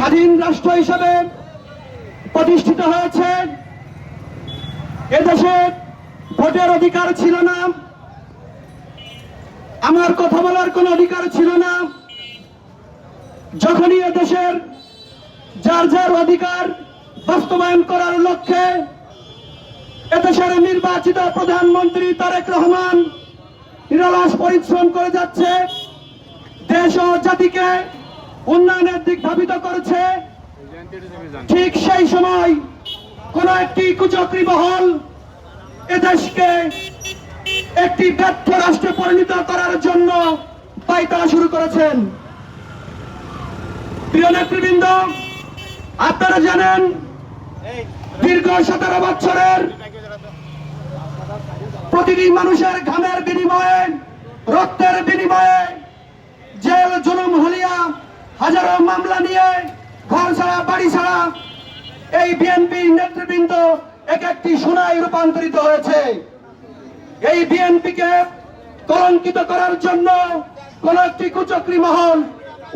স্বাধীন রাষ্ট্র হিসেবে প্রতিষ্ঠিত হয়েছে। এদেশে ভোটের অধিকার ছিল না, আমার কথা বলার কোনো অধিকার ছিল না। যখনই এদেশের যার যার অধিকার বাস্তবায়ন করার লক্ষ্যে এদেশের নির্বাচিত প্রধানমন্ত্রী তারেক রহমান নিরলস পরিশ্রম করে যাচ্ছে, দেশ ও জাতিকে উন্নয়নের দিক ধাবিত করেছে, ঠিক সেই সময় কোন একটি কুচক্রী মহল এদেশকে একটি ব্যর্থ রাষ্ট্রে পরিণত করার জন্য পায়তারা শুরু করেছেন। প্রিয় নেতৃবৃন্দ, আপনারা জানেন দীর্ঘ 17 বছরের প্রতিটি মানুষের ঘামের বিনিময়ে, রক্তের বিনিময়ে, জেল জুলুম হলিয়া হাজারো মামলা নিয়ে ঘর ছাড়া বাড়ি ছাড়া এই বিএনপি নেতৃবৃন্দ এক একটি সোনায় রূপান্তরিত হয়েছে। এই বিএনপিকে কলঙ্কিত করার জন্য কোন একটি কুচক্রী মহল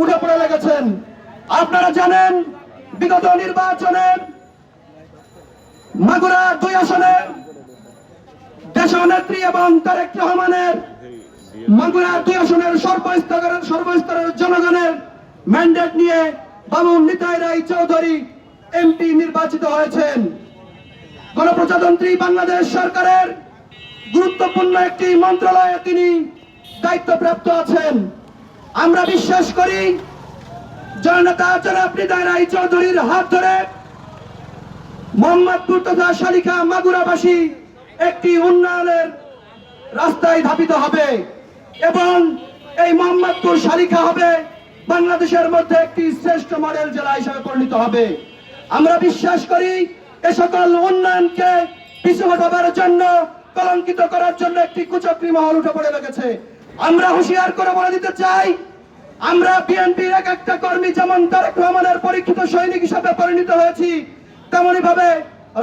উঠে পড়ে লেগেছেন। আপনারা জানেন বিগত নির্বাচনে মাগুরা 2 আসনে দেশনেত্রী এবং তারেক রহমানের মাগুরা 2 আসনের সর্বস্তরের জনগণের ম্যান্ডেট নিয়ে বাবুল নিতাই রায় চৌধুরী এমপি নির্বাচিত হয়েছেন। গণপ্রজাতন্ত্রী বাংলাদেশ সরকারের গুরুত্বপূর্ণ একটি মন্ত্রণালয়ে তিনি দায়িত্বপ্রাপ্ত আছেন। আমরা বিশ্বাস করি জননেতা জনাব নিতাই রায় চৌধুরীর হাত ধরে মোহাম্মদপুর তথা শালিখা মাগুরাবাসী একটি উন্নয়নের রাস্তায় ধাবিত হবে এবং এই মোহাম্মদপুর শালিখা হবে বাংলাদেশের মধ্যে একটি শ্রেষ্ঠ মডেল জেলা হিসেবে পরিণত হবে। আমরা বিশ্বাস করি এ সকল উন্নয়নকে পিছু হটাবার জন্য, কলঙ্কিত করার জন্য একটি কুচক্রী মহল উঠে পড়ে লেগেছে। আমরা হুঁশিয়ার করে বলে দিতে চাই, আমরা বিএনপির এক একটা কর্মী যেমন তারেক রহমানের পরীক্ষিত সৈনিক হিসেবে পরিণত হয়েছি, তেমনি ভাবে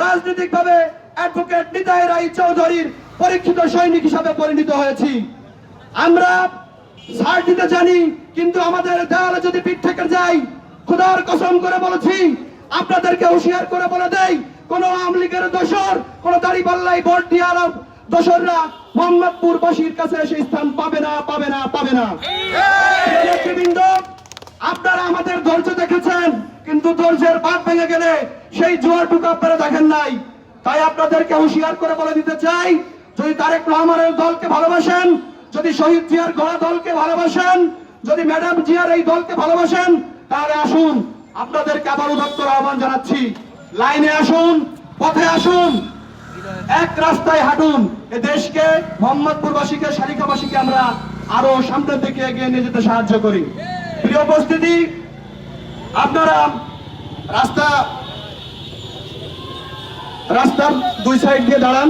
রাজনৈতিক ভাবে অ্যাডভোকেট নিতাই রায় চৌধুরীর পরীক্ষিত সৈনিক হিসাবে পরিণত হয়েছি। আমরা ছাড় দিতে জানি, কিন্তু আমাদের দেওয়ালে যদি পিঠ থেকে যাই, খোদার কসম করে বলেছি, আপনাদেরকে হুঁশিয়ার করে বলে দেই, কোন আওয়ামী লীগের দোসর, কোন দাড়িপাল্লাই ভোট দিয়ে আরব দোসররা মোহাম্মদপুর বাসীর কাছে সেই স্থান পাবে না, পাবে না, পাবে না। নেতৃবৃন্দ, আপনারা আমাদের ধৈর্য দেখেছেন, কিন্তু ধৈর্যের বাঁধ ভেঙে গেলে সেই জোয়ারটুকু আপনারা দেখেন নাই। তাই আপনাদেরকে হুঁশিয়ার করে বলে দিতে চাই, যদি তারেক রহমানের দলকে ভালোবাসেন, যদি শহীদ জিয়ার গড়া দলকে ভালোবাসেন, যদি ম্যাডাম জিয়ার এই দলকে ভালোবাসেন, তাহলে আসুন, আপনাদেরকে আবার উদাত্ত আহ্বান জানাচ্ছি, লাইনে আসুন, পথে আসুন, এক রাস্তায় হাঁটুন। এ দেশকে, মোহাম্মদপুরবাসীকে, শালিখাবাসীকে আমরা আরো সামনের দিকে এগিয়ে নিয়ে যেতে সাহায্য করি। প্রিয় উপস্থিতি, আপনারা রাস্তার 2 সাইড দিয়ে দাঁড়ান।